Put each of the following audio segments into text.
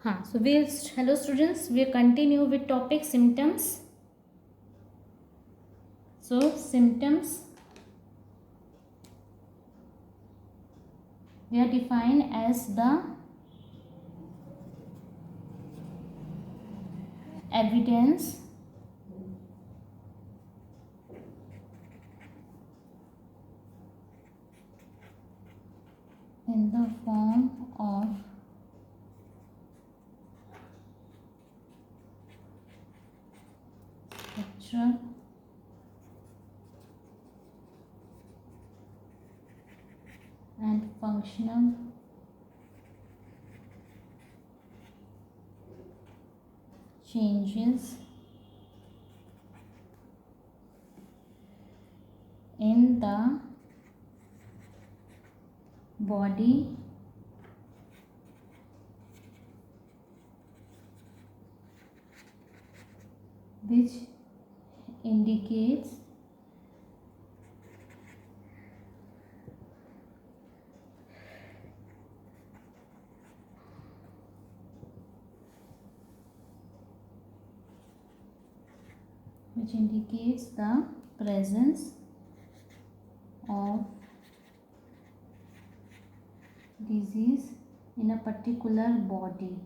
हाँ, so hello students, we'll continue with topic symptoms. So symptoms, they are defined as the evidence in the form of structural and functional changes in the body which indicates the presence of disease in a particular body.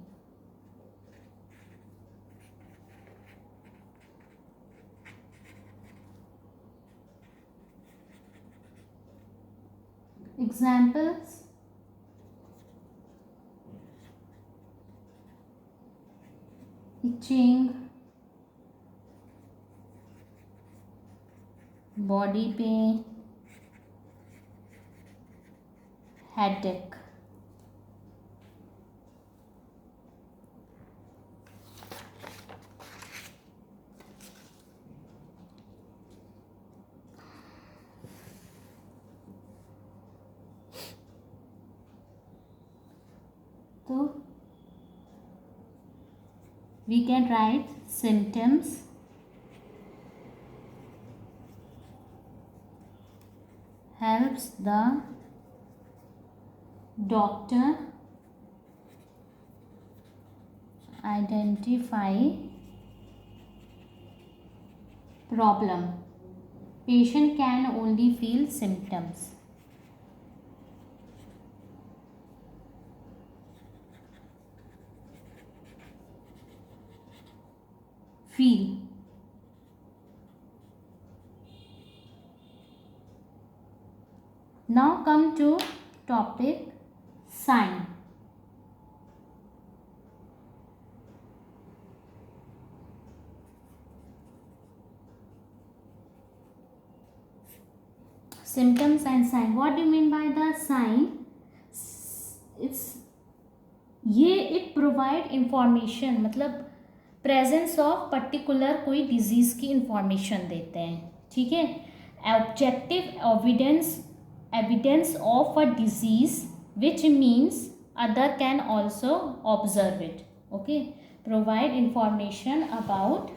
Examples: itching, body pain, headache. So we can write symptoms helps the doctor identify problem. Patient can only feel symptoms. Feel. Now come to topic sign. Symptoms and sign. What do you mean by the sign? It provide information, मतलब presence of particular कोई disease की information देते हैं. ठीक है. Objective evidence of a disease which means other can also observe it. Okay. Provide information about,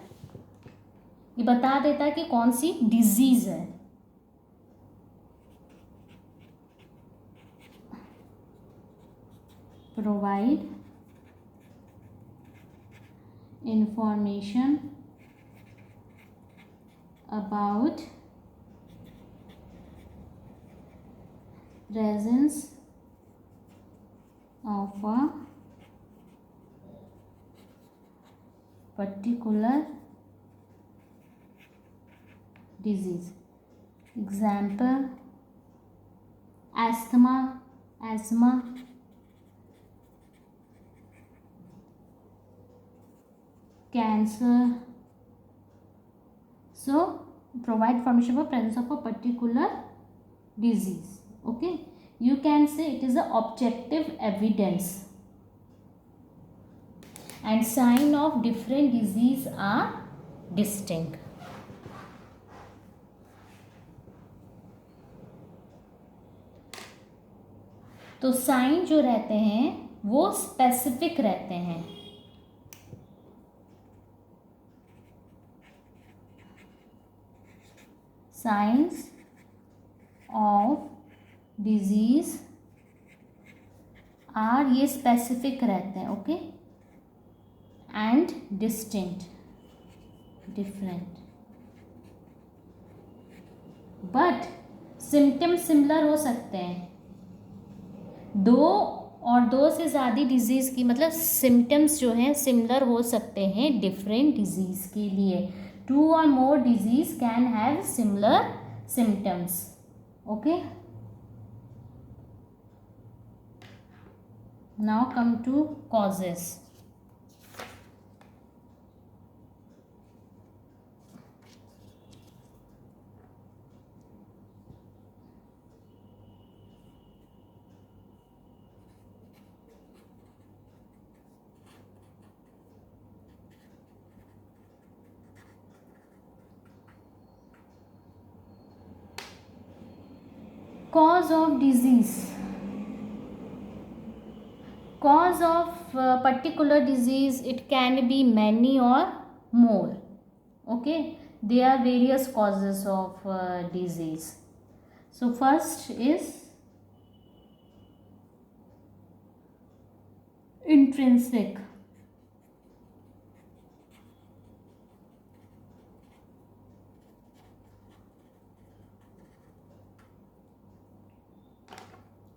ये बता देता है कि कौन सी डिजीज है. Provide information about presence of a particular disease. Example: asthma, cancer. So provide information about presence of a particular disease. Okay, you can say it is a objective evidence. And sign of different disease are distinct. तो sign जो रहते हैं वो specific रहते हैं. Signs of disease are, ये specific रहते हैं. Okay. and distinct, different, but symptom similar हो सकते हैं. दो और दो से ज़्यादा डिजीज़ की मतलब सिम्टम्स जो हैं सिमिलर हो सकते हैं डिफरेंट डिजीज़ के लिए. 2 or more disease can have similar symptoms. Okay. Now come to causes. Cause of disease. Cause of particular disease, it can be many or more. Okay, there are various causes of disease. So first is intrinsic.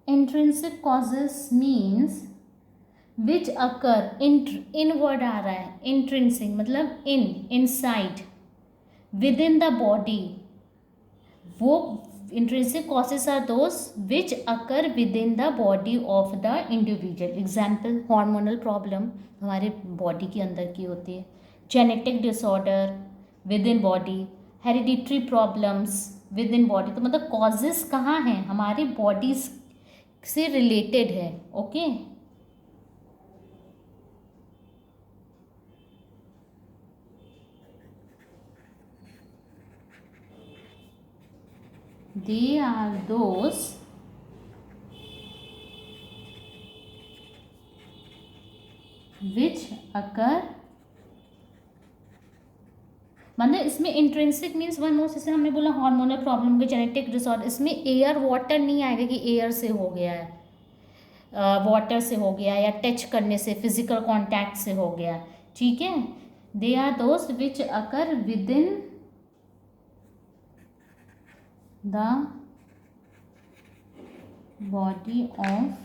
Intrinsic causes means which occur in word आ रहा है. Intrinsic मतलब inside, within the body. वो intrinsic causes are those which occur within the body of the individual. Example, hormonal problem हमारे body के अंदर की होती है. Genetic disorder within body. Hereditary problems within body. तो मतलब causes कहाँ हैं, हमारे body से related है. Okay. They are those which occur, मतलब इसमें इंट्रिंसिक मीन्स वन मोस्ट, जैसे हमने बोला हार्मोनल प्रॉब्लम के जेनेटिक डिसऑर्डर, इसमें एयर वाटर नहीं आएगा कि एयर से हो गया है, वाटर से हो गया या टच करने से फिजिकल कांटेक्ट से हो गया. ठीक है. They are those which occur within the body of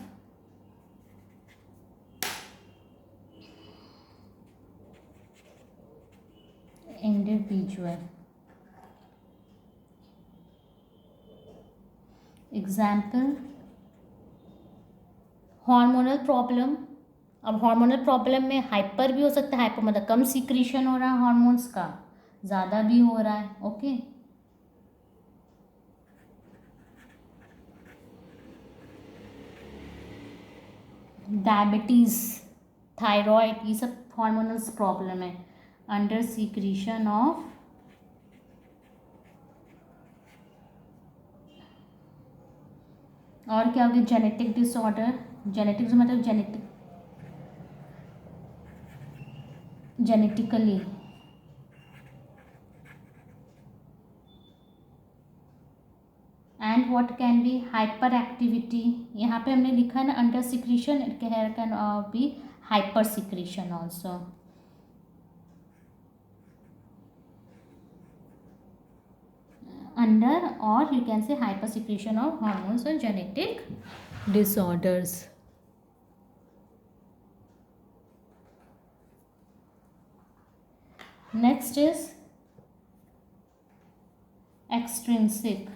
individual. Example, hormonal problem. अब हार्मोनल प्रॉब्लम में हाइपर भी हो सकता है, हाइपर मतलब कम सीक्रेशन हो रहा है हार्मोन्स का, ज़्यादा भी हो रहा है. ओके. डायबिटीज़, थायराइड, ये सब हार्मोनल प्रॉब्लम है. अंडर सीक्रेशन ऑफ और क्या हो गया, जेनेटिक डिसऑर्डर. जेनेटिक्स मतलब genetically. And what can be hyper activity. यहाँ पे हमने लिखा है ना under secretion, it can be hyper secretion also. under, or you can say hypersecretion of hormones or genetic disorders. Next is extrinsic.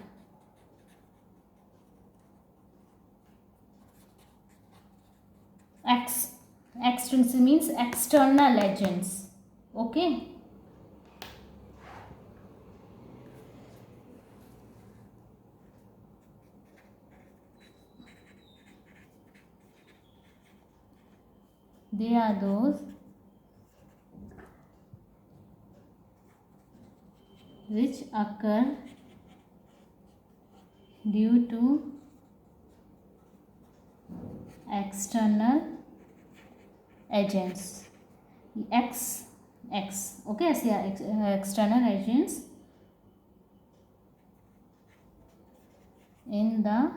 Extrinsic means external agents. Okay. They are those which occur due to external agents. Okay, so external agents in the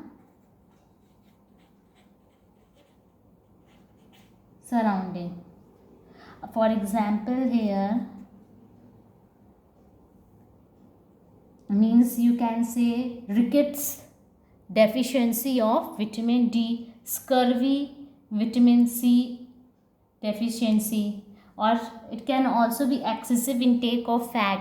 surrounding. For example, here means you can say rickets, deficiency of vitamin D, scurvy, vitamin C deficiency, और it can also be excessive intake of fat.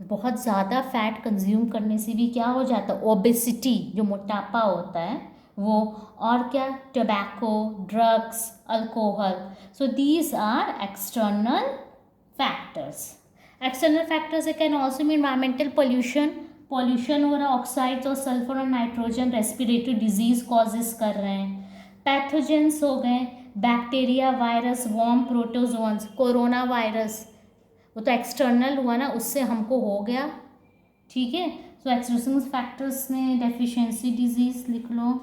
बहुत ज़्यादा fat consume करने से भी क्या हो जाता है, ओबेसिटी, जो मोटापा होता है वो, और क्या, tobacco, drugs, alcohol. So these are external factors. External factors can also mean environmental pollution. Pollution हो रहा है, ऑक्साइड्स और सल्फर और नाइट्रोजन रेस्पिरेटरी डिजीज कॉजेस कर रहे हैं. पैथोजेंस हो गए, bacteria, virus, worm, protozoans. Corona virus वो तो एक्सटर्नल हुआ ना, उससे हमको हो गया. ठीक है. सो एक्सटर्नल फैक्टर्स में डेफिशिएंसी डिजीज लिख लो.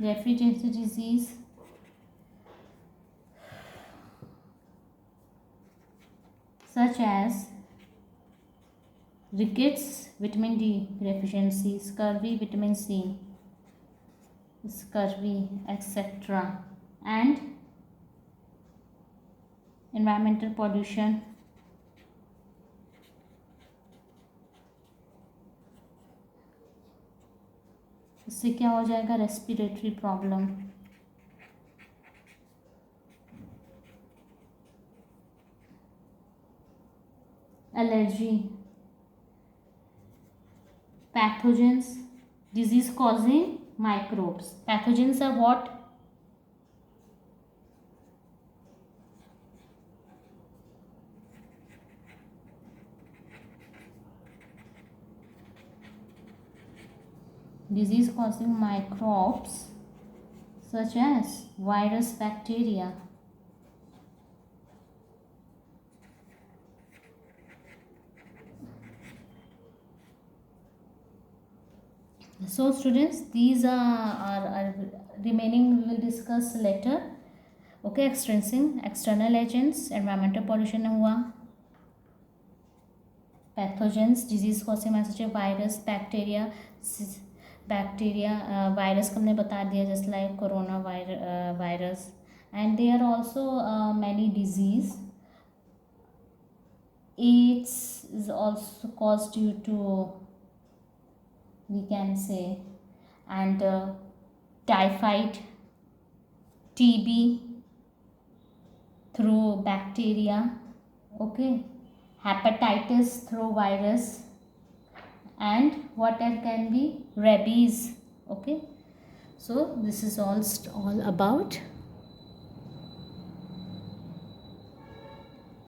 Deficiency disease such as rickets, vitamin D deficiency, scurvy, vitamin C, scurvy, etc. and environmental pollution. इससे क्या हो जाएगा, respiratory problem. Allergy, pathogens, disease causing microbes. Pathogens are what? Disease causing microbes such as virus, bacteria. So students, these are remaining we will discuss later. Okay, external agents, environmental pollution हुआ, pathogens, disease causing such as virus, bacteria, virus हमने बता दिया, just like corona virus, and there are also many disease. AIDS is also caused due to, we can say, and typhoid, TB through bacteria. Okay, hepatitis through virus, and what else can be, rabies. Okay, so this is all about